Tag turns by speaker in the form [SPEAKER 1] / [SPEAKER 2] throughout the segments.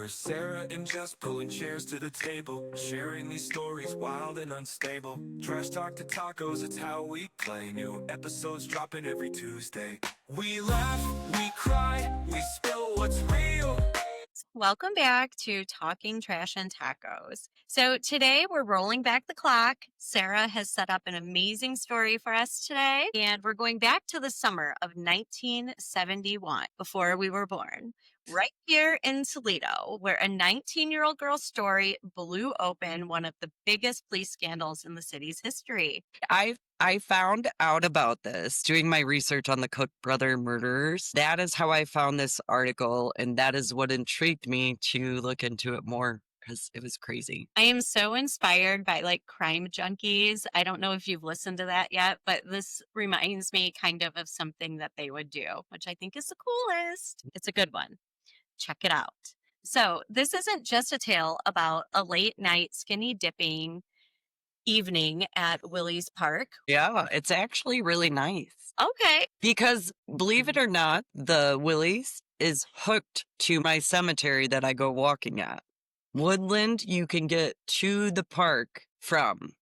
[SPEAKER 1] We're Sarah and Jess pulling chairs to the table, sharing these stories wild and unstable. Trash talk to tacos, it's how we play. New episodes dropping every Tuesday. We laugh, we cry, we spill what's real.
[SPEAKER 2] Welcome back to Talking Trash and Tacos. So today we're rolling back the clock. Sarah has set up an amazing story for us today, and we're going back to the summer of 1971, before we were born, right here in Toledo, where a 19-year-old girl's story blew open one of the biggest police scandals in the city's history.
[SPEAKER 3] I found out about this doing my research on the Cook brother murderers. That is how I found this article, and that is what intrigued me to look into it more because it was crazy.
[SPEAKER 2] I am so inspired by Crime Junkies. I don't know if you've listened to that yet, but this reminds me kind of something that they would do, which I think is the coolest. It's a good one. Check it out. So this isn't just a tale about a late night skinny dipping evening at Willys Park.
[SPEAKER 3] Yeah, it's actually really nice.
[SPEAKER 2] Okay.
[SPEAKER 3] Because believe it or not, the Willys is hooked to my cemetery that I go walking at. Woodland, you can get to the park from.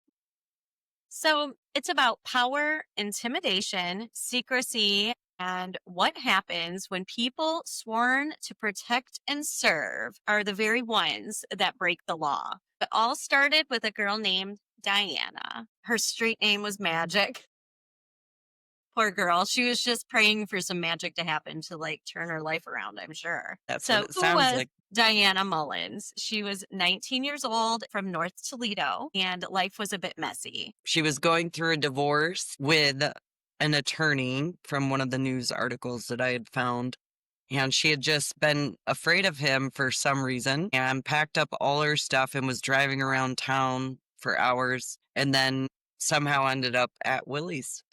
[SPEAKER 2] So it's about power, intimidation, secrecy, and what happens when people sworn to protect and serve are the very ones that break the law. It all started with a girl named Diana. Her street name was Magic. Poor girl. She was just praying for some magic to happen to turn her life around, I'm sure.
[SPEAKER 3] That's
[SPEAKER 2] So
[SPEAKER 3] what it
[SPEAKER 2] who
[SPEAKER 3] sounds
[SPEAKER 2] was
[SPEAKER 3] like.
[SPEAKER 2] Diana Mulins? She was 19 years old from North Toledo, and life was a bit messy.
[SPEAKER 3] She was going through a divorce with an attorney from one of the news articles that I had found. And she had just been afraid of him for some reason and packed up all her stuff and was driving around town for hours and then somehow ended up at Willys.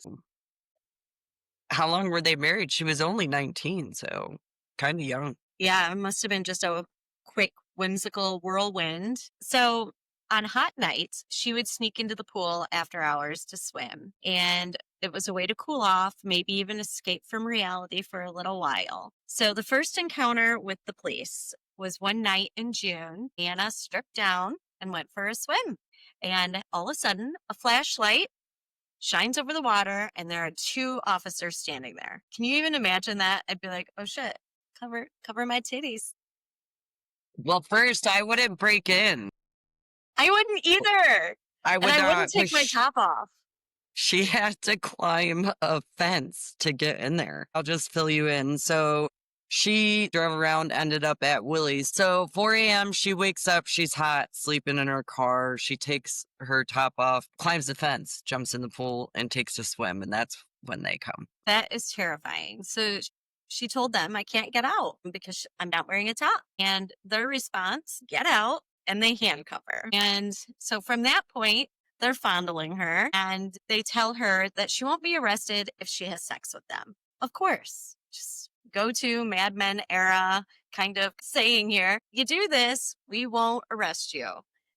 [SPEAKER 3] How long were they married? She was only 19, so kind of young.
[SPEAKER 2] Yeah, it must have been just a quick, whimsical whirlwind. So on hot nights, she would sneak into the pool after hours to swim. And it was a way to cool off, maybe even escape from reality for a little while. So the first encounter with the police was one night in June. Anna stripped down and went for a swim. And all of a sudden, a flashlight shines over the water, and there are two officers standing there. Can you even imagine that? I'd be like, oh shit, cover my titties.
[SPEAKER 3] Well, first, I wouldn't break in.
[SPEAKER 2] I wouldn't either.
[SPEAKER 3] I would
[SPEAKER 2] And I
[SPEAKER 3] not.
[SPEAKER 2] wouldn't take my top off.
[SPEAKER 3] She had to climb a fence to get in there. I'll just fill you in. So she drove around, ended up at Willys. So 4 a.m., she wakes up, she's hot, sleeping in her car. She takes her top off, climbs the fence, jumps in the pool, and takes a swim. And that's when they come.
[SPEAKER 2] That is terrifying. So she told them, I can't get out because I'm not wearing a top. And their response, get out, and they handcuff her. And so from that point, they're fondling her, and they tell her that she won't be arrested if she has sex with them. Of course, just go to Mad Men era kind of saying here, you do this, we won't arrest you.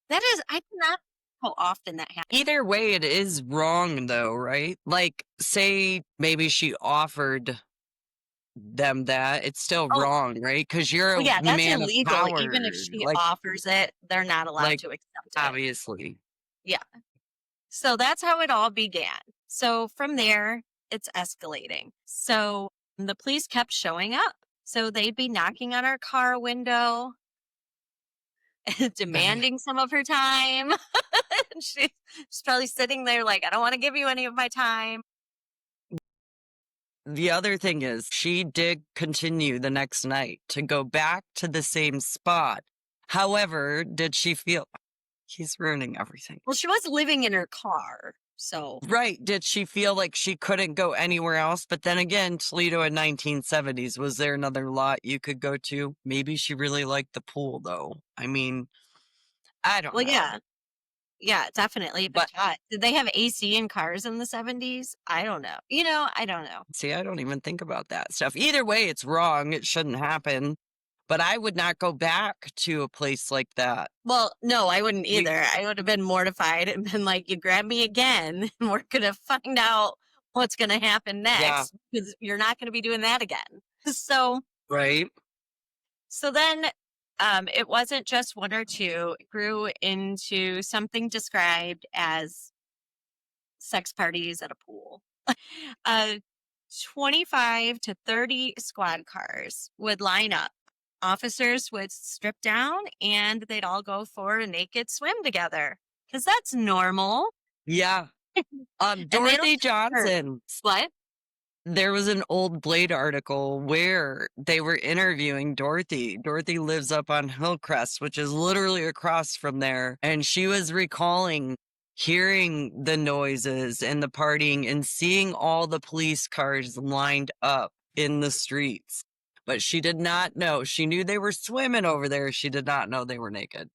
[SPEAKER 2] That is, I do not know how often that happens.
[SPEAKER 3] Either way, it is wrong, though, right? Like, say maybe she offered them that, it's still wrong, right? Because you're a
[SPEAKER 2] Yeah, that's
[SPEAKER 3] man
[SPEAKER 2] illegal.
[SPEAKER 3] of power.
[SPEAKER 2] Even if she offers it, they're not allowed to accept it.
[SPEAKER 3] Obviously.
[SPEAKER 2] Yeah. So that's how it all began. So from there, it's escalating. So the police kept showing up. So they'd be knocking on our car window, demanding some of her time. She's probably sitting there like, I don't want to give you any of my time.
[SPEAKER 3] The other thing is, she did continue the next night to go back to the same spot. However, did she feel... He's ruining everything.
[SPEAKER 2] Well, she was living in her car, so...
[SPEAKER 3] Right. Did she feel like she couldn't go anywhere else? But then again, Toledo in 1970s, was there another lot you could go to? Maybe she really liked the pool, though. I mean, I don't know.
[SPEAKER 2] Well, yeah, definitely. But did they have AC in cars in the 70s? I don't know. I don't know.
[SPEAKER 3] See, I don't even think about that stuff. Either way, it's wrong. It shouldn't happen. But I would not go back to a place like that.
[SPEAKER 2] Well, no, I wouldn't either. I would have been mortified and been like, you grab me again, and we're going to find out what's going to happen next, because you're not going to be doing that again. So,
[SPEAKER 3] right.
[SPEAKER 2] So then It wasn't just one or two. It grew into something described as sex parties at a pool. uh, 25 to 30 squad cars would line up. Officers would strip down and they'd all go for a naked swim together because that's normal.
[SPEAKER 3] Yeah.
[SPEAKER 2] And they don't
[SPEAKER 3] Dorothy
[SPEAKER 2] hurt.
[SPEAKER 3] Johnson.
[SPEAKER 2] What?
[SPEAKER 3] There was an old Blade article where they were interviewing Dorothy. Dorothy lives up on Hillcrest, which is literally across from there. And she was recalling hearing the noises and the partying and seeing all the police cars lined up in the streets. But she did not know. She knew they were swimming over there. She did not know they were naked.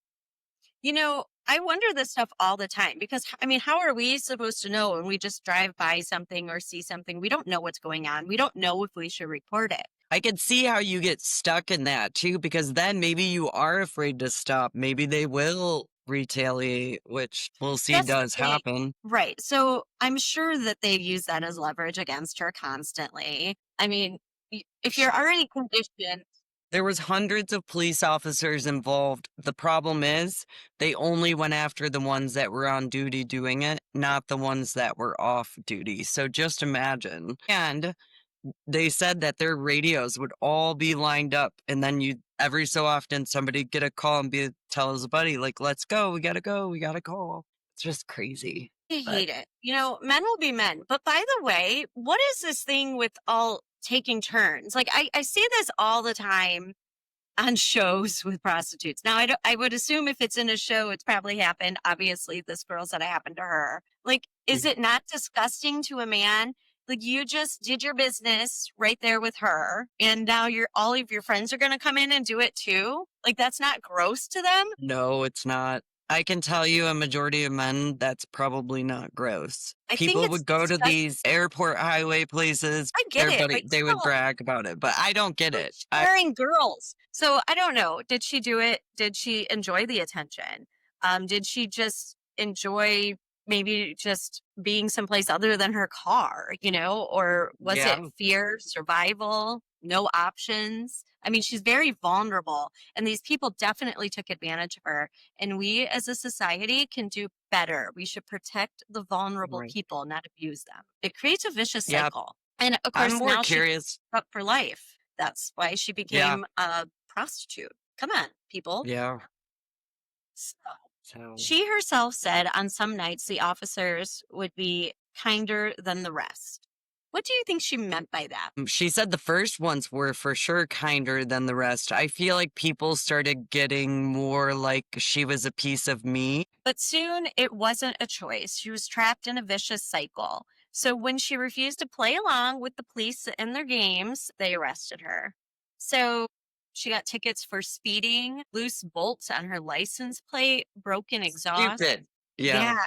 [SPEAKER 2] You know, I wonder this stuff all the time because, I mean, how are we supposed to know when we just drive by something or see something? We don't know what's going on. We don't know if we should report it.
[SPEAKER 3] I could see how you get stuck in that too, because then maybe you are afraid to stop. Maybe they will retaliate, which we'll see
[SPEAKER 2] That's the
[SPEAKER 3] does
[SPEAKER 2] thing.
[SPEAKER 3] happen.
[SPEAKER 2] Right. So I'm sure that they use that as leverage against her constantly. I mean, if you're already conditioned,
[SPEAKER 3] There was hundreds of police officers involved. The problem is they only went after the ones that were on duty doing it, not the ones that were off duty. So just imagine. And they said that their radios would all be lined up, and then you every so often somebody get a call and tell his buddy, like, let's go, we gotta go, we gotta call. It's just crazy.
[SPEAKER 2] I
[SPEAKER 3] But
[SPEAKER 2] hate it. You know, men will be men. But by the way, what is this thing with all taking turns? Like I see this all the time on shows with prostitutes. Now I would assume if it's in a show, it's probably happened. Obviously, this girl said it happened to her. Like, is it not disgusting to a man? Like you just did your business right there with her, and now all of your friends are gonna come in and do it too. Like that's not gross to them.
[SPEAKER 3] no, it's not. I can tell you a majority of men, that's probably not gross.
[SPEAKER 2] I think
[SPEAKER 3] People
[SPEAKER 2] it's
[SPEAKER 3] would go to
[SPEAKER 2] disgusting.
[SPEAKER 3] these airport highway places.
[SPEAKER 2] I get it, but
[SPEAKER 3] They would
[SPEAKER 2] still,
[SPEAKER 3] brag about it, but I don't get it.
[SPEAKER 2] sharing girls. So I don't know. Did she do it? Did she enjoy the attention? Did she just enjoy maybe just being someplace other than her car, or was it
[SPEAKER 3] Yeah,
[SPEAKER 2] fear, survival, no options? I mean, she's very vulnerable, and these people definitely took advantage of her. And we as a society can do better. We should protect the vulnerable
[SPEAKER 3] right.
[SPEAKER 2] people, not abuse them. It creates a vicious
[SPEAKER 3] Yeah,
[SPEAKER 2] cycle. And of
[SPEAKER 3] I'm
[SPEAKER 2] course,
[SPEAKER 3] more
[SPEAKER 2] now she's
[SPEAKER 3] curious.
[SPEAKER 2] up for life. That's why she
[SPEAKER 3] Yeah,
[SPEAKER 2] became a prostitute. Come on, people.
[SPEAKER 3] yeah.
[SPEAKER 2] So,
[SPEAKER 3] So.
[SPEAKER 2] she herself said on some nights the officers would be kinder than the rest. What do you think she meant by that?
[SPEAKER 3] She said the first ones were for sure kinder than the rest. I feel like people started getting more like she was a piece of me.
[SPEAKER 2] But soon it wasn't a choice. She was trapped in a vicious cycle. So when she refused to play along with the police in their games, they arrested her. So she got tickets for speeding, loose bolts on her license plate, broken exhaust.
[SPEAKER 3] Stupid. Yeah.
[SPEAKER 2] Yeah.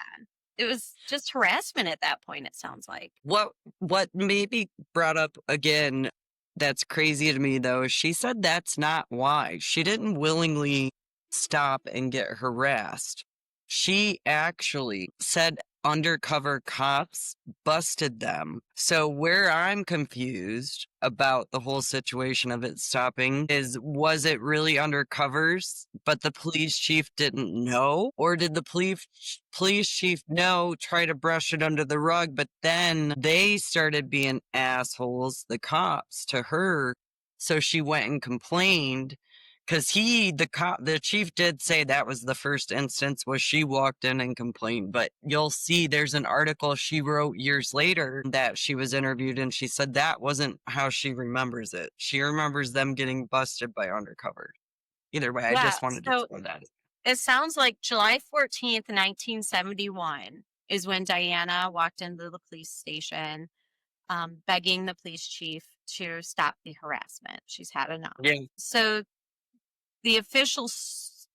[SPEAKER 2] It was just harassment at that point, it sounds like.
[SPEAKER 3] What maybe brought up again that's crazy to me though, is she said that's not why. She didn't willingly stop and get harassed. She actually said undercover cops busted them. So where I'm confused about the whole situation of it stopping is, was it really undercovers, but the police chief didn't know? Or did the police chief know, try to brush it under the rug, but then they started being assholes, the cops, to her. So she went and complained. Because the chief did say that was the first instance was she walked in and complained. But you'll see there's an article she wrote years later that she was interviewed, and she said that wasn't how she remembers it. She remembers them getting busted by undercover. Either way, I
[SPEAKER 2] Yeah.
[SPEAKER 3] just wanted to
[SPEAKER 2] So
[SPEAKER 3] throw that.
[SPEAKER 2] it sounds like July 14th, 1971 is when Diana walked into the police station, begging the police chief to stop the harassment. She's had enough.
[SPEAKER 3] Yeah,
[SPEAKER 2] So the officials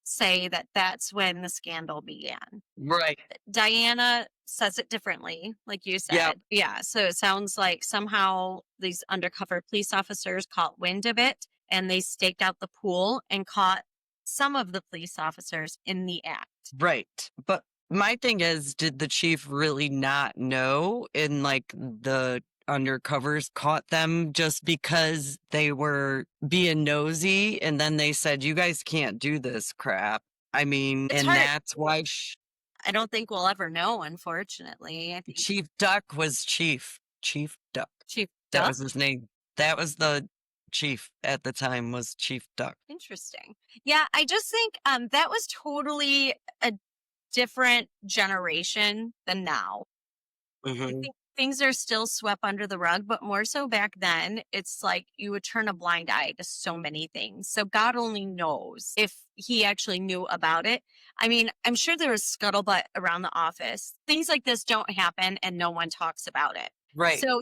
[SPEAKER 2] say that that's when the scandal began.
[SPEAKER 3] right.
[SPEAKER 2] Diana says it differently, like you said.
[SPEAKER 3] Yeah,
[SPEAKER 2] Yeah. So it sounds like somehow these undercover police officers caught wind of it and they staked out the pool and caught some of the police officers in the act.
[SPEAKER 3] right. But my thing is, did the chief really not know in like the undercovers caught them just because they were being nosy, and then they said, "You guys can't do this crap." I mean,
[SPEAKER 2] It's
[SPEAKER 3] and
[SPEAKER 2] hard.
[SPEAKER 3] that's why
[SPEAKER 2] I don't think we'll ever know, unfortunately. I think
[SPEAKER 3] Chief Duck was Chief Duck.
[SPEAKER 2] Chief
[SPEAKER 3] That
[SPEAKER 2] Duck.
[SPEAKER 3] was his name. That was the chief at the time, was Chief Duck.
[SPEAKER 2] Interesting. Yeah, I just think that was totally a different generation than now. I
[SPEAKER 3] Mhm.
[SPEAKER 2] think things are still swept under the rug, but more so back then, it's like you would turn a blind eye to so many things. So God only knows if he actually knew about it. I mean, I'm sure there was scuttlebutt around the office. Things like this don't happen and no one talks about it.
[SPEAKER 3] Right.
[SPEAKER 2] So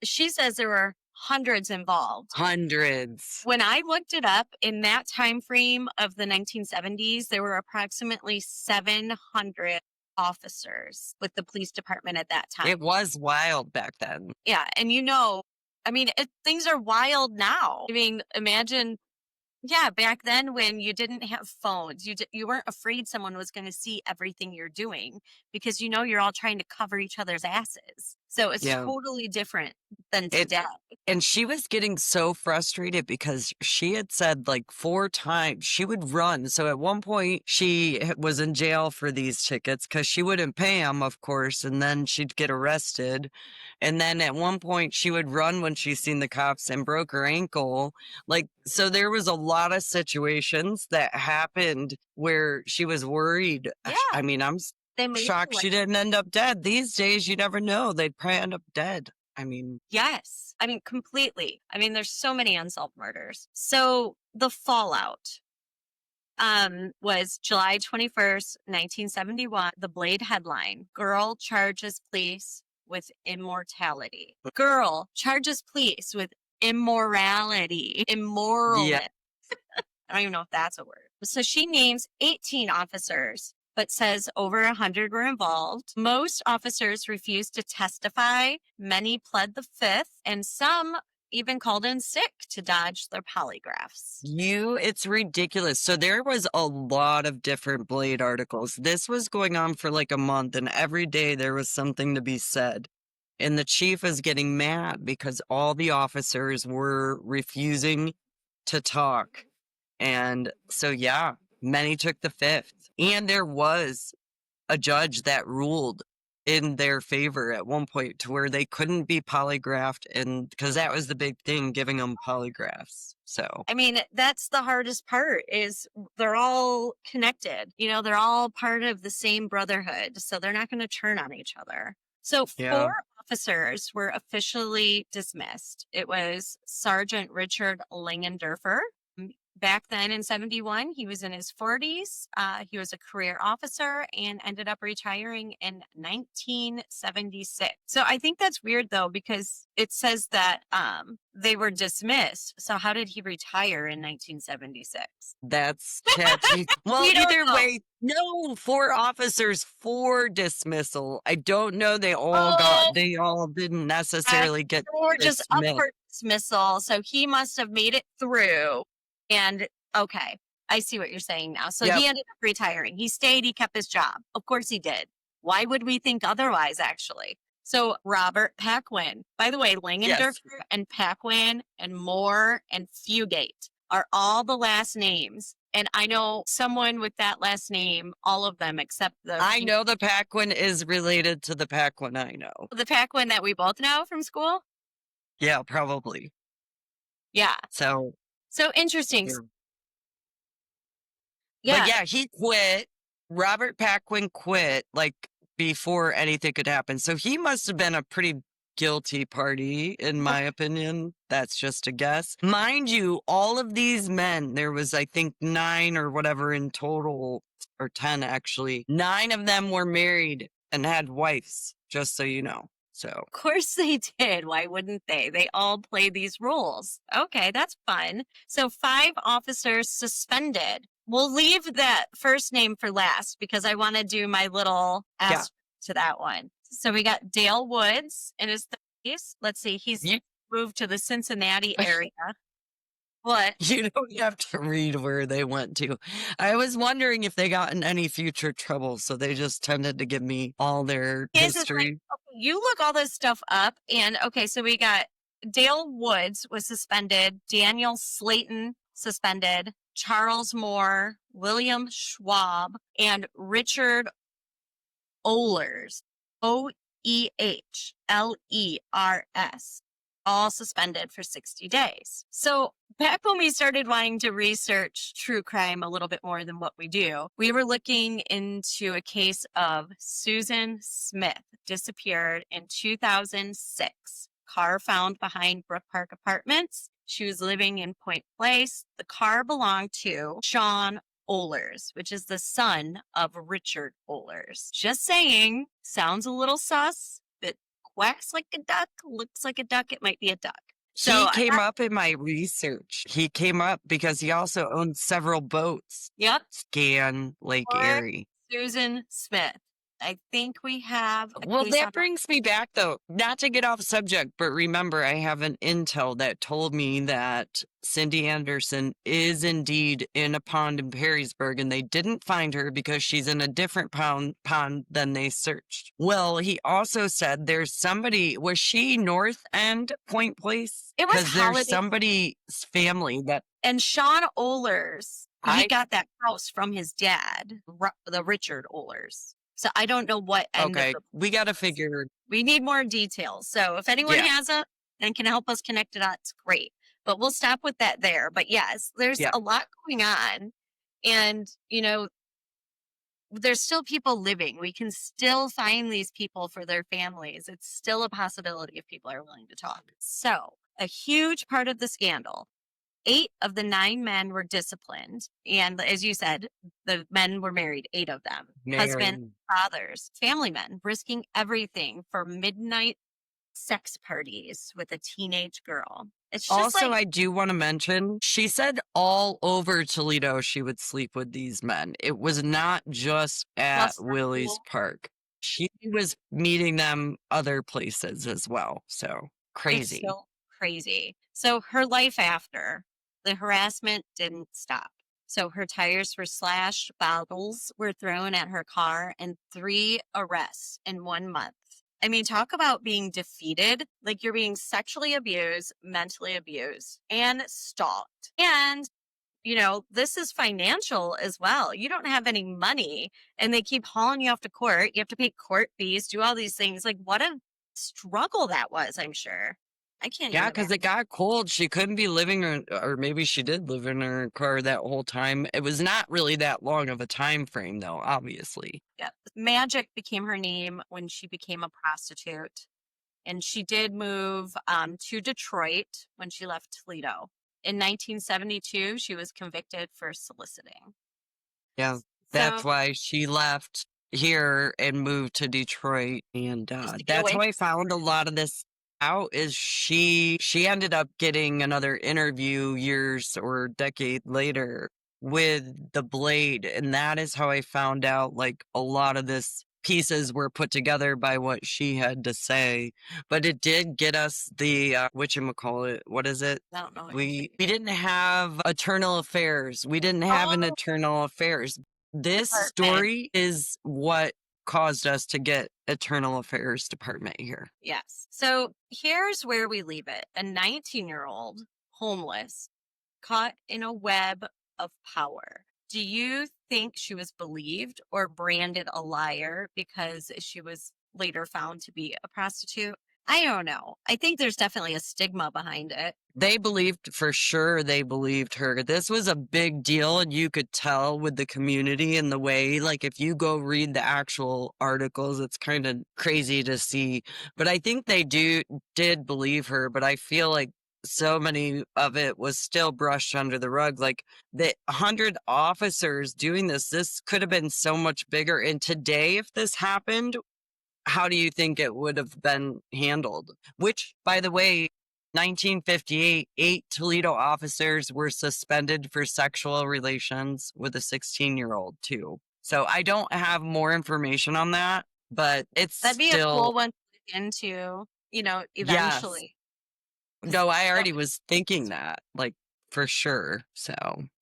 [SPEAKER 2] she says there were hundreds involved.
[SPEAKER 3] Hundreds.
[SPEAKER 2] When I looked it up in that time frame of the 1970s, there were approximately 700 officers with the police department at that time.
[SPEAKER 3] It was wild back then.
[SPEAKER 2] Yeah, and I mean, things are wild now. I mean, imagine, yeah, back then when you didn't have phones, you weren't afraid someone was going to see everything you're doing because you're all trying to cover each other's asses. So it's
[SPEAKER 3] Yeah.
[SPEAKER 2] totally different than
[SPEAKER 3] It-
[SPEAKER 2] today.
[SPEAKER 3] And she was getting so frustrated because she had said like 4 times she would run. So at one point she was in jail for these tickets because she wouldn't pay them, of course, and then she'd get arrested. And then at one point she would run when she seen the cops and broke her ankle. Like, so there was a lot of situations that happened where she was worried.
[SPEAKER 2] Yeah.
[SPEAKER 3] I mean, I'm
[SPEAKER 2] They made
[SPEAKER 3] shocked she didn't end up dead. These days, you never know. They'd probably end up dead. I mean,
[SPEAKER 2] yes. I mean, completely. I mean, there's so many unsolved murders. So the fallout was July 21st, 1971. The Blade headline, Girl Charges Police with Immortality. Girl charges police with immorality. Immoralness.
[SPEAKER 3] Yeah.
[SPEAKER 2] I don't even know if that's a word. So she names 18 officers, but says over 100 were involved. Most officers refused to testify. Many pled the fifth, and some even called in sick to dodge their polygraphs.
[SPEAKER 3] It's ridiculous. So there was a lot of different Blade articles. This was going on for like a month, and every day there was something to be said. And the chief is getting mad because all the officers were refusing to talk. And so, yeah, many took the fifth. And there was a judge that ruled in their favor at one point to where they couldn't be polygraphed, and because that was the big thing, giving them polygraphs. So
[SPEAKER 2] I mean, that's the hardest part is they're all connected. They're all part of the same brotherhood. So they're not going to turn on each other. So
[SPEAKER 3] Yeah.
[SPEAKER 2] 4 officers were officially dismissed. It was Sergeant Richard Langendorfer. Back then in 71, he was in his 40s. He was a career officer and ended up retiring in 1976. So I think that's weird, though, because it says that they were dismissed. So how did he retire in 1976?
[SPEAKER 3] That's catchy. Well,
[SPEAKER 2] We don't
[SPEAKER 3] either
[SPEAKER 2] know.
[SPEAKER 3] way, no, 4 officers for dismissal. I don't know. They all didn't necessarily get
[SPEAKER 2] Or just up
[SPEAKER 3] dismissed.
[SPEAKER 2] for dismissal. So he must have made it through. And okay, I see what you're saying now. So
[SPEAKER 3] Yep.
[SPEAKER 2] he ended up retiring. He stayed, he kept his job. Of course he did. Why would we think otherwise, actually? So Robert Paquin. By the way, Langendorfer and Paquin and Moore and Fugate are all the last names. And I know someone with that last name, all of them except
[SPEAKER 3] I know the Paquin is related to the Paquin I know.
[SPEAKER 2] the Paquin that we both know from school.
[SPEAKER 3] Yeah, probably.
[SPEAKER 2] Yeah.
[SPEAKER 3] So
[SPEAKER 2] Interesting.
[SPEAKER 3] yeah.
[SPEAKER 2] Yeah.
[SPEAKER 3] But yeah, he quit. Robert Paquin quit like before anything could happen. So he must have been a pretty guilty party, in my opinion. That's just a guess. Mind you, all of these men, there was, I think, 9 or whatever in total, or 10 actually. 9 of them were married and had wives, just so you know. So,
[SPEAKER 2] Of course they did. Why wouldn't they? They all play these roles. Okay, that's fun. So 5 officers suspended. We'll leave that first name for last because I want to do my little asterisk to that one. So we got Dale Woods in his 30s. Let's see, he's moved to the Cincinnati area. What?
[SPEAKER 3] You don't have to read where they went to. I was wondering if they got in any future trouble, so they just tended to give me all their
[SPEAKER 2] His is
[SPEAKER 3] history.
[SPEAKER 2] you look all this stuff up, and okay, so we got Dale Woods was suspended, Daniel Slayton suspended, Charles Moore, William Schwab, and Richard Ohlers, Oehlers, all suspended for 60 days. So back when we started wanting to research true crime a little bit more than what we do, we were looking into a case of Susan Smith, disappeared in 2006. Car found behind Brook Park Apartments. She was living in Point Place. The car belonged to Sean Ohlers, which is the son of Richard Ohlers. Just saying, sounds a little sus, but quacks like a duck, looks like a duck, it might be a duck.
[SPEAKER 3] He came up in my research. He came up because he also owns several boats.
[SPEAKER 2] Yep.
[SPEAKER 3] Scan Lake Erie.
[SPEAKER 2] Susan Smith. I think we have.
[SPEAKER 3] Well, that brings me back, though, not to get off subject, but remember, I have an intel that told me that Cindy Anderson is indeed in a pond in Perrysburg, and they didn't find her because she's in a different pond than they searched. Well, he also said there's somebody, was she North End Point Place?
[SPEAKER 2] It was
[SPEAKER 3] because there's somebody's family that.
[SPEAKER 2] And Sean Ohlers, he got that house from his dad, the Richard Ohlers. So I don't know what end of
[SPEAKER 3] we got to figure.
[SPEAKER 2] We need more details. So if anyone has it and can help us connect it out, it's great. But we'll stop with that there. But yes, there's a lot going on. And, you know, there's still people living. We can still find these people for their families. It's still a possibility if people are willing to talk. So a huge part of the scandal, 8 of the 9 men were disciplined. And as you said, the men were married, 8 of them. Husband, fathers, family men, risking everything for midnight sex parties with a teenage girl. It's just
[SPEAKER 3] also, I do want to mention, she said all over Toledo she would sleep with these men. It was not just at Willys Park. She was meeting them other places as well. So crazy.
[SPEAKER 2] It's so crazy. So her life after. The harassment didn't stop. So her tires were slashed, bottles were thrown at her car, and 3 arrests in 1 month. I mean, talk about being defeated. Like, you're being sexually abused, mentally abused, and stalked. And, you know, this is financial as well. You don't have any money, and they keep hauling you off to court. You have to pay court fees, do all these things. Like, what a struggle that was, I'm sure. I can't.
[SPEAKER 3] Yeah, because it got cold. She couldn't be living, or maybe she did live in her car that whole time. It was not really that long of a time frame, though, obviously.
[SPEAKER 2] Yeah. Magic became her name when she became a prostitute. And she did move to Detroit when she left Toledo. In 1972, she was convicted for soliciting.
[SPEAKER 3] Yeah, that's why she left here and moved to Detroit. And that's how I found a lot of this out is she ended up getting another interview years or decade later with the Blade, and that is how I found out like a lot of this pieces were put together by what she had to say. But it did get us the whatchamacallit, what is it?
[SPEAKER 2] I don't know.
[SPEAKER 3] We didn't have eternal affairs. We didn't have an eternal affairs. This story is what caused us to get Eternal Affairs Department here.
[SPEAKER 2] Yes. So here's where we leave it. A 19-year-old, homeless, caught in a web of power. Do you think she was believed or branded a liar because she was later found to be a prostitute? I don't know. I think there's definitely a stigma behind it.
[SPEAKER 3] They believed, for sure, they believed her. This was a big deal, and you could tell with the community and the way, like, if you go read the actual articles, it's kind of crazy to see. But I think they did believe her, but I feel like so many of it was still brushed under the rug. Like, the 100 officers doing this could have been so much bigger. And today, if this happened, how do you think it would have been handled? Which, by the way, 1958, 8 Toledo officers were suspended for sexual relations with a 16-year-old too. So I don't have more information on that, but that'd be
[SPEAKER 2] a cool one to look into, you know, eventually.
[SPEAKER 3] Yes. No, I already was thinking that, like, for sure. So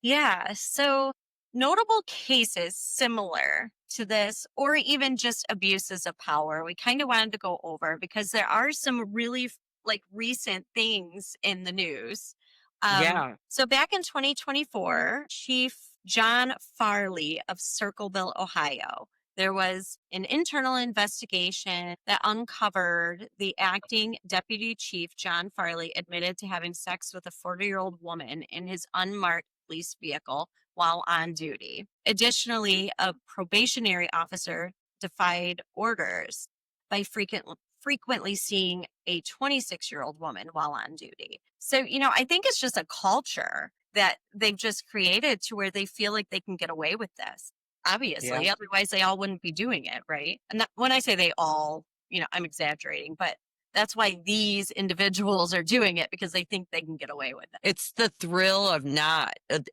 [SPEAKER 2] yeah. So notable cases similar to this, or even just abuses of power, we kind of wanted to go over because there are some really like recent things in the news.
[SPEAKER 3] Yeah.
[SPEAKER 2] So back in 2024, Chief John Farley of Circleville, Ohio, there was an internal investigation that uncovered the acting deputy chief, John Farley, admitted to having sex with a 40-year-old woman in his unmarked police vehicle while on duty. Additionally, a probationary officer defied orders by frequently seeing a 26-year-old woman while on duty. So, I think it's just a culture that they've just created to where they feel like they can get away with this. Obviously,
[SPEAKER 3] Yeah.
[SPEAKER 2] otherwise they all wouldn't be doing it, right? And when I say they all, I'm exaggerating, but that's why these individuals are doing it, because they think they can get away with it.
[SPEAKER 3] It's the thrill of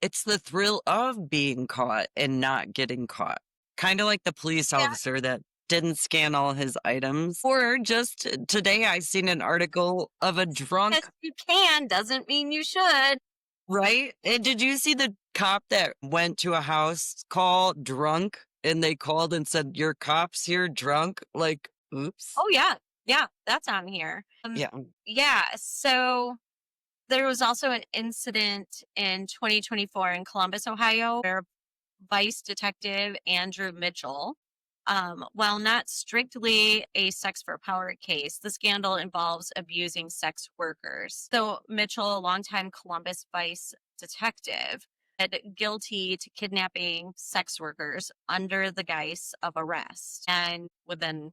[SPEAKER 3] it's the thrill of being caught and not getting caught. Kind of like the police
[SPEAKER 2] Yeah.
[SPEAKER 3] officer that didn't scan all his items. Or just today, I seen an article of a drunk,
[SPEAKER 2] Yes, you can doesn't mean you should.
[SPEAKER 3] right? And did you see the cop that went to a house call drunk and they called and said, "Your cop's here drunk"? Like, oops.
[SPEAKER 2] Oh yeah. Yeah, that's on here.
[SPEAKER 3] Yeah.
[SPEAKER 2] Yeah, so there was also an incident in 2024 in Columbus, Ohio, where Vice Detective Andrew Mitchell, while not strictly a sex for power case, the scandal involves abusing sex workers. So Mitchell, a longtime Columbus Vice detective, pled guilty to kidnapping sex workers under the guise of arrest and would then,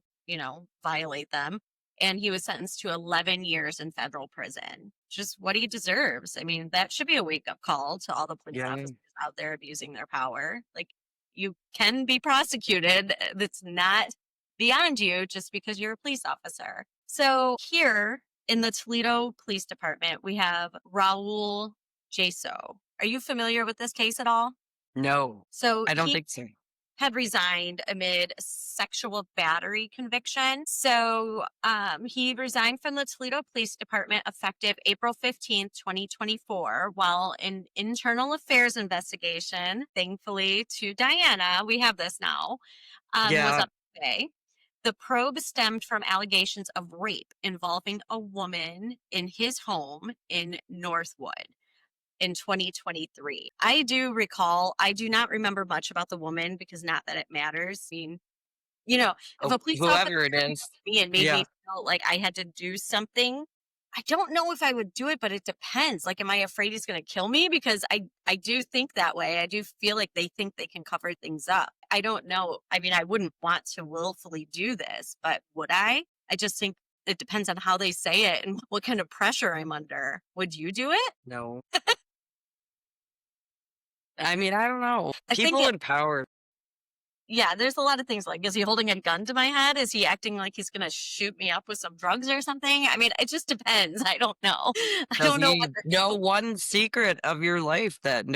[SPEAKER 2] violate them. And he was sentenced to 11 years in federal prison. Just what he deserves. I mean, that should be a wake up call to all the police
[SPEAKER 3] Yeah.
[SPEAKER 2] officers out there abusing their power. Like, you can be prosecuted. That's not beyond you just because you're a police officer. So here in the Toledo Police Department, we have Raul Jaso. Are you familiar with this case at all?
[SPEAKER 3] No,
[SPEAKER 2] So
[SPEAKER 3] I don't
[SPEAKER 2] he
[SPEAKER 3] think so.
[SPEAKER 2] had resigned amid sexual battery conviction. So he resigned from the Toledo Police Department effective April 15th, 2024, while an internal affairs investigation, thankfully to Diana, we have this now, was
[SPEAKER 3] Yeah.
[SPEAKER 2] underway. The probe stemmed from allegations of rape involving a woman in his home in Northwood in 2023. I do recall, I do not remember much about the woman because not that it matters. I mean, if a police officer
[SPEAKER 3] Whoever it
[SPEAKER 2] came
[SPEAKER 3] is.
[SPEAKER 2] up to me and made
[SPEAKER 3] Yeah.
[SPEAKER 2] me feel like I had to do something, I don't know if I would do it, but it depends. Like, am I afraid he's going to kill me? Because I do think that way. I do feel like they think they can cover things up. I don't know. I mean, I wouldn't want to willfully do this, but would I? I just think it depends on how they say it and what kind of pressure I'm under. Would you do it?
[SPEAKER 3] No. I mean, I don't know.
[SPEAKER 2] I think
[SPEAKER 3] People in power.
[SPEAKER 2] Yeah, there's a lot of things like, is he holding a gun to my head? Is he acting like he's going to shoot me up with some drugs or something? I mean, it just depends. I don't know. I
[SPEAKER 3] Does
[SPEAKER 2] don't know
[SPEAKER 3] he
[SPEAKER 2] what
[SPEAKER 3] know one secret of your life that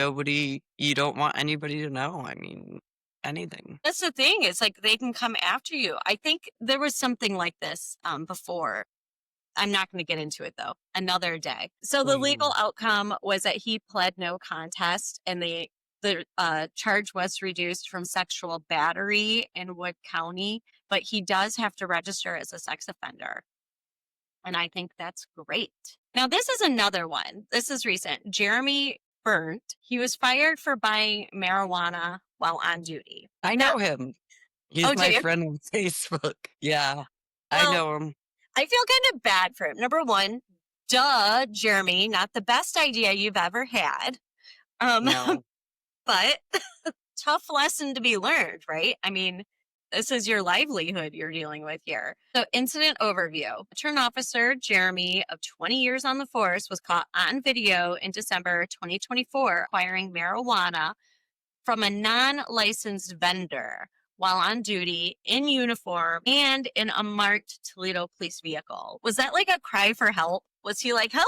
[SPEAKER 3] you don't want anybody to know? I mean, anything.
[SPEAKER 2] that's the thing. It's like they can come after you. I think there was something like this before. I'm not going to get into it though. Another day. So the legal outcome was that he pled no contest, and the charge was reduced from sexual battery in Wood County, but he does have to register as a sex offender. And I think that's great. Now, this is another one. This is recent. Jeremy Burnt. He was fired for buying marijuana while on duty.
[SPEAKER 3] I know him. He's
[SPEAKER 2] Oh, do
[SPEAKER 3] my
[SPEAKER 2] you?
[SPEAKER 3] friend on Facebook. Yeah, I
[SPEAKER 2] Well,
[SPEAKER 3] know him.
[SPEAKER 2] I feel kind of bad for him. Number one, duh, Jeremy, not the best idea you've ever had.
[SPEAKER 3] No.
[SPEAKER 2] But tough lesson to be learned, right? I mean, this is your livelihood you're dealing with here. So, incident overview. Veteran officer Jeremy, of 20 years on the force, was caught on video in December 2024 acquiring marijuana from a non-licensed vendor while on duty in uniform and in a marked Toledo police vehicle. Was that like a cry for help? Was he like, help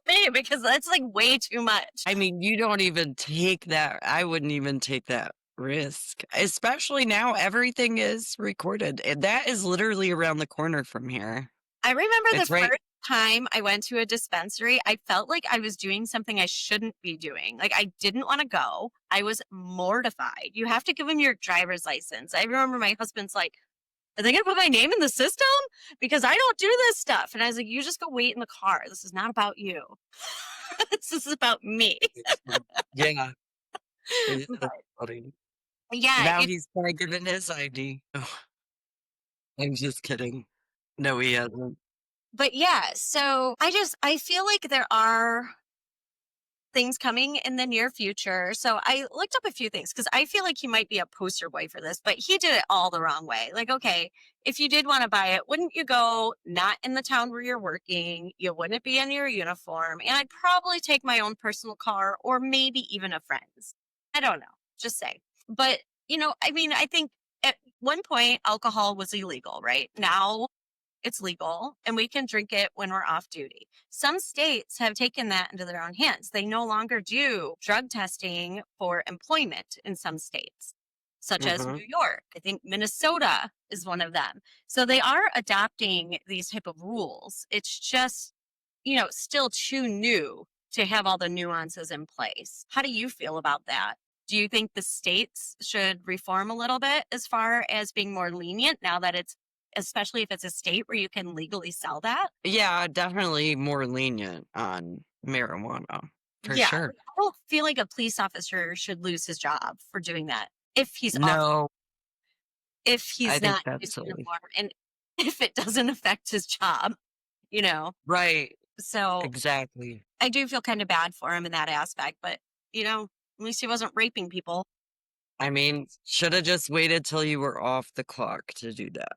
[SPEAKER 2] me, because that's like way too much.
[SPEAKER 3] I mean, you don't even take that. I wouldn't even take that risk, especially now everything is recorded. And that is literally around the corner from here.
[SPEAKER 2] I remember
[SPEAKER 3] It's
[SPEAKER 2] the
[SPEAKER 3] right.
[SPEAKER 2] first time I went to a dispensary, I felt like I was doing something I shouldn't be doing. Like, I didn't want to go. I was mortified. You have to give them your driver's license. I remember my husband's like, are they going to put my name in the system? Because I don't do this stuff. And I was like, you just go wait in the car. This is not about you. This is about me.
[SPEAKER 3] Yeah. It's
[SPEAKER 2] But,
[SPEAKER 3] funny.
[SPEAKER 2] yeah,
[SPEAKER 3] Now he's probably given his ID. Oh, I'm just kidding. No, he hasn't.
[SPEAKER 2] but yeah, so I feel like there are things coming in the near future. So I looked up a few things because I feel like he might be a poster boy for this, but he did it all the wrong way. Like, okay, if you did want to buy it, wouldn't you go not in the town where you're working? You wouldn't be in your uniform. And I'd probably take my own personal car or maybe even a friend's. I don't know, just say. But, I mean, I think at one point alcohol was illegal, right? Now it's legal and we can drink it when we're off duty. Some states have taken that into their own hands. They no longer do drug testing for employment in some states, such as
[SPEAKER 3] Hmm.
[SPEAKER 2] New York. I think Minnesota is one of them. So they are adopting these type of rules. It's just, still too new to have all the nuances in place. How do you feel about that? Do you think the states should reform a little bit as far as being more lenient now that especially if it's a state where you can legally sell that?
[SPEAKER 3] Yeah, definitely more lenient on marijuana for
[SPEAKER 2] Yeah,
[SPEAKER 3] sure.
[SPEAKER 2] like, I don't feel like a police officer should lose his job for doing that
[SPEAKER 3] No,
[SPEAKER 2] if
[SPEAKER 3] I
[SPEAKER 2] he's
[SPEAKER 3] think
[SPEAKER 2] not in his
[SPEAKER 3] that's silly.
[SPEAKER 2] uniform and if it doesn't affect his job, you know.
[SPEAKER 3] Right.
[SPEAKER 2] So
[SPEAKER 3] Exactly.
[SPEAKER 2] I do feel kind of bad for him in that aspect, but at least he wasn't raping people.
[SPEAKER 3] I mean, should have just waited till you were off the clock to do that.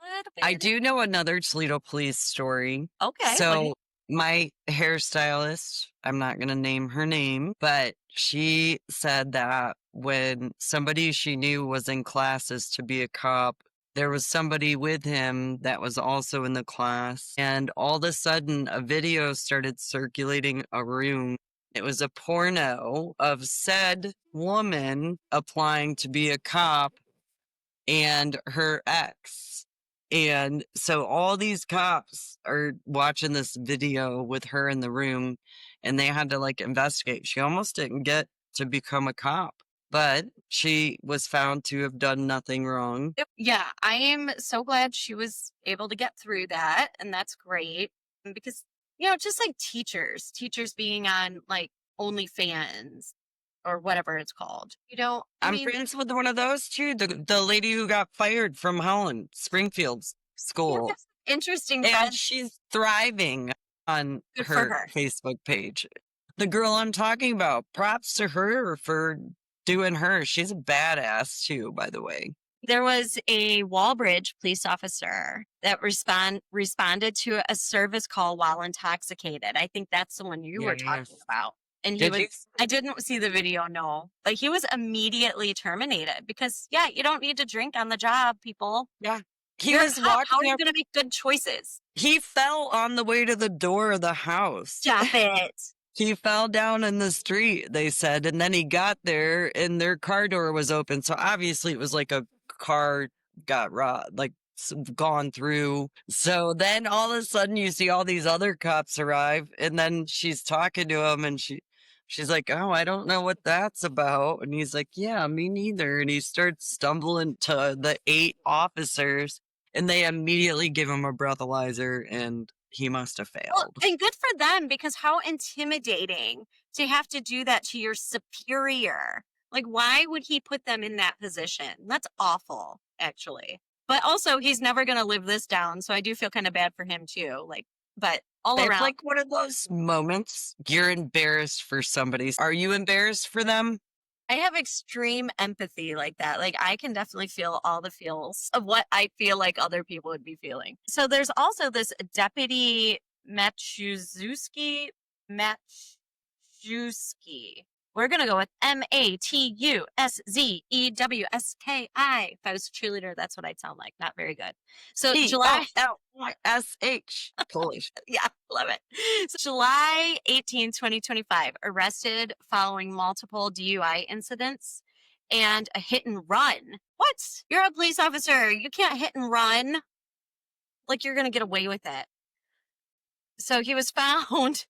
[SPEAKER 2] A little
[SPEAKER 3] I
[SPEAKER 2] bit.
[SPEAKER 3] do know another Toledo police story.
[SPEAKER 2] Okay.
[SPEAKER 3] So, my hairstylist, I'm not going to name her name, but she said that when somebody she knew was in classes to be a cop, there was somebody with him that was also in the class. And all of a sudden, a video started circulating a room. It was a porno of said woman applying to be a cop and her ex. And so all these cops are watching this video with her in the room and they had to like investigate. She almost didn't get to become a cop, but she was found to have done nothing wrong.
[SPEAKER 2] Yeah, I am so glad she was able to get through that, and that's great because just like teachers being on like OnlyFans or whatever it's called. I
[SPEAKER 3] I'm
[SPEAKER 2] mean,
[SPEAKER 3] friends with one of those too, the lady who got fired from Holland, Springfield's
[SPEAKER 2] yeah,
[SPEAKER 3] school.
[SPEAKER 2] that's interesting
[SPEAKER 3] And
[SPEAKER 2] friends.
[SPEAKER 3] she's thriving on
[SPEAKER 2] Good for
[SPEAKER 3] her
[SPEAKER 2] her.
[SPEAKER 3] Facebook page. The girl I'm talking about, props to her for doing her. She's a badass too, by the way.
[SPEAKER 2] There was a Walbridge police officer that responded to a service call while intoxicated. I think that's the one you were talking
[SPEAKER 3] Yes.
[SPEAKER 2] about. And
[SPEAKER 3] Did you?
[SPEAKER 2] I didn't see the video, no. But he was immediately terminated because, yeah, you don't need to drink on the job, people.
[SPEAKER 3] Yeah. He
[SPEAKER 2] You're a
[SPEAKER 3] was
[SPEAKER 2] cop. How are
[SPEAKER 3] walking
[SPEAKER 2] you
[SPEAKER 3] up.
[SPEAKER 2] going to make good choices?
[SPEAKER 3] He fell on the way to the door of the house.
[SPEAKER 2] Stop it.
[SPEAKER 3] He fell down in the street, they said, and then he got there and their car door was open. So obviously it was like a car got like gone through. So then all of a sudden you see all these other cops arrive and then she's talking to him and she's like, "Oh, I don't know what that's about." And he's like, "Yeah, me neither." And he starts stumbling to the 8 officers and they immediately give him a breathalyzer and he must have
[SPEAKER 2] Well,
[SPEAKER 3] failed.
[SPEAKER 2] and good for them because how intimidating to have to do that to your superior. Like, why would he put them in that position? That's awful, actually. But also, he's never going to live this down. So I do feel kind of bad for him, too. Like, but all
[SPEAKER 3] It's
[SPEAKER 2] around,
[SPEAKER 3] like one of those moments you're embarrassed for somebody. Are you embarrassed for them?
[SPEAKER 2] I have extreme empathy like that. Like, I can definitely feel all the feels of what I feel like other people would be feeling. So there's also this Deputy Matuszewski. We're going to go with Matuszewski. If I was a cheerleader, that's what I'd sound like. Not very good. So July.
[SPEAKER 3] P-O-L-Y-S-H. Polish.
[SPEAKER 2] Yeah, love it. So July 18, 2025, arrested following multiple DUI incidents and a hit and run. What? You're a police officer. You can't hit and run. Like you're going to get away with it. So he was found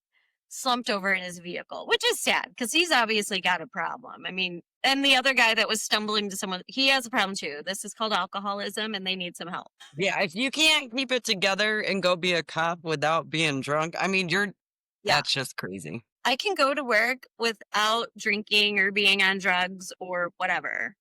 [SPEAKER 2] slumped over in his vehicle, which is sad because he's obviously got a problem. I mean, and the other guy that was stumbling to someone, he has a problem too. This is called alcoholism and they need some help.
[SPEAKER 3] Yeah, if you can't keep it together and go be a cop without being drunk, I mean, that's just crazy.
[SPEAKER 2] I can go to work without drinking or being on drugs or whatever.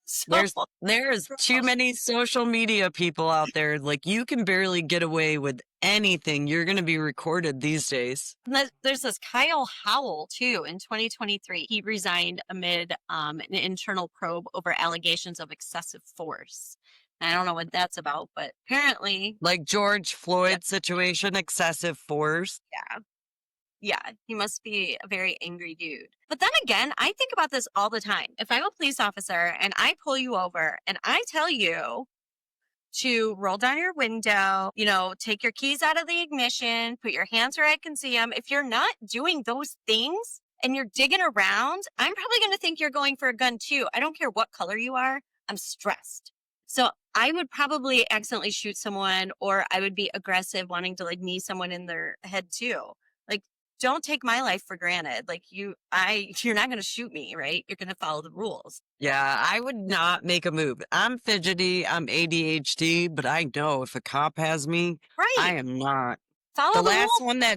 [SPEAKER 2] So,
[SPEAKER 3] There's too many social media people out there. Like, you can barely get away with anything. You're going to be recorded these days.
[SPEAKER 2] There's this Kyle Howell, too, in 2023. He resigned amid an internal probe over allegations of excessive force. I don't know what that's about, but apparently...
[SPEAKER 3] Like George Floyd situation, excessive force.
[SPEAKER 2] Yeah, he must be a very angry dude. But then again, I think about this all the time. If I'm a police officer and I pull you over and I tell you to roll down your window, take your keys out of the ignition, put your hands where I can see them. If you're not doing those things and you're digging around, I'm probably going to think you're going for a gun too. I don't care what color you are. I'm stressed. So I would probably accidentally shoot someone, or I would be aggressive wanting to knee someone in their head too. Don't take my life for granted. You're not going to shoot me, right? You're going to follow the rules.
[SPEAKER 3] Yeah, I would not make a move. I'm fidgety, I'm ADHD, but I know if a cop has me,
[SPEAKER 2] right.
[SPEAKER 3] I am not.
[SPEAKER 2] Follow the
[SPEAKER 3] last
[SPEAKER 2] rules.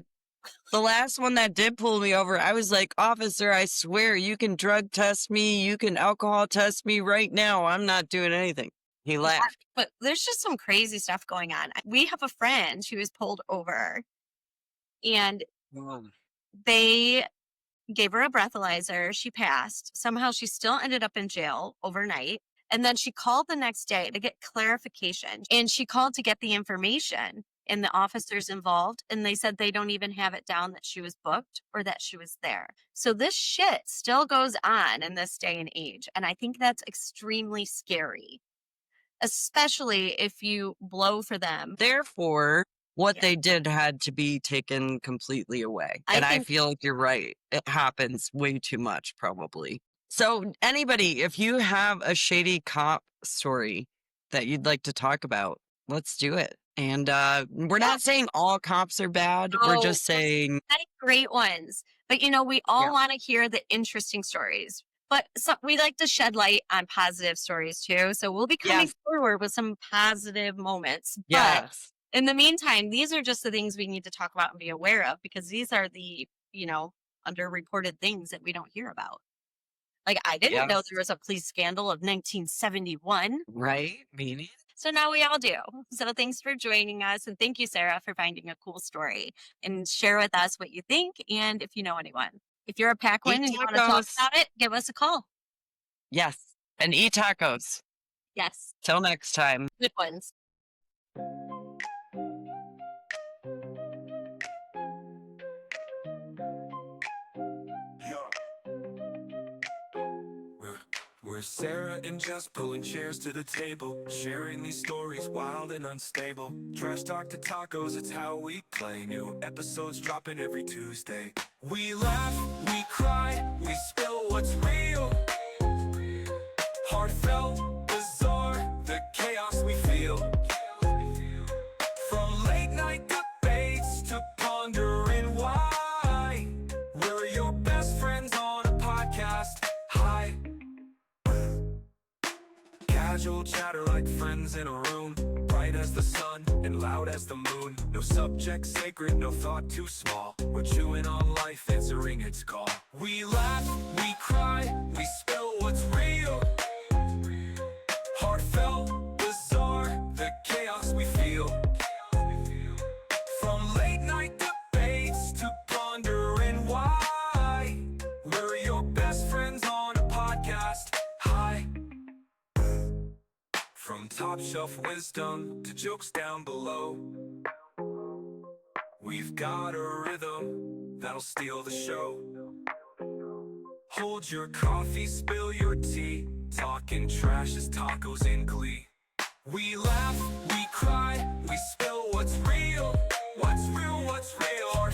[SPEAKER 3] The last one that did pull me over, I was like, officer, I swear you can drug test me, you can alcohol test me right now. I'm not doing anything. He laughed.
[SPEAKER 2] But there's just some crazy stuff going on. We have a friend who was pulled over and they gave her a breathalyzer. She passed. Somehow she still ended up in jail overnight. And then she called the next day to get clarification. And she called to get the information and the officers involved. And they said they don't even have it down that she was booked or that she was there. So this shit still goes on in this day and age. And I think that's extremely scary, especially if you blow for them.
[SPEAKER 3] Therefore, what they did had to be taken completely away. I feel like you're right. It happens way too much, probably. So anybody, if you have a shady cop story that you'd like to talk about, let's do it. And we're not saying all cops are bad. We're just saying...
[SPEAKER 2] Many great ones. But, we all want to hear the interesting stories. But we like to shed light on positive stories, too. So we'll be coming forward with some positive moments. But in the meantime, these are just the things we need to talk about and be aware of, because these are the, underreported things that we don't hear about. I didn't know there was a police scandal of 1971.
[SPEAKER 3] Right? Meaning?
[SPEAKER 2] So now we all do. So thanks for joining us. And thank you, Sarah, for finding a cool story. And share with us what you think and if you know anyone. If you're a Paquin and you want to talk about it, give us a call.
[SPEAKER 3] Yes. And eat tacos.
[SPEAKER 2] Yes.
[SPEAKER 3] Till next time.
[SPEAKER 2] Good ones.
[SPEAKER 1] We're Sarah and Jess pulling chairs to the table, sharing these stories wild and unstable. Trash talk to tacos, it's how we play. New episodes dropping every Tuesday. We laugh, we cry, we spill what's real. Heartfelt, bizarre, the chaos we feel. From late night debates to pondering why. We're your best friends on a podcast. Hi. Casual chatter like friends in a room, bright as the sun and loud as the moon. No subject sacred, no thought too small. We're chewing on life, answering its call. We laugh, we cry, we spill what's real. Heartfelt, bizarre, the chaos we feel. From late night debates to pondering why. We're your best friends on a podcast. Hi. From top shelf wisdom to jokes down below, we've got a rhythm that'll steal the show. Hold your coffee, spill your tea, talking trash as tacos in glee. We laugh, we cry, we spill what's real. What's real, what's real, our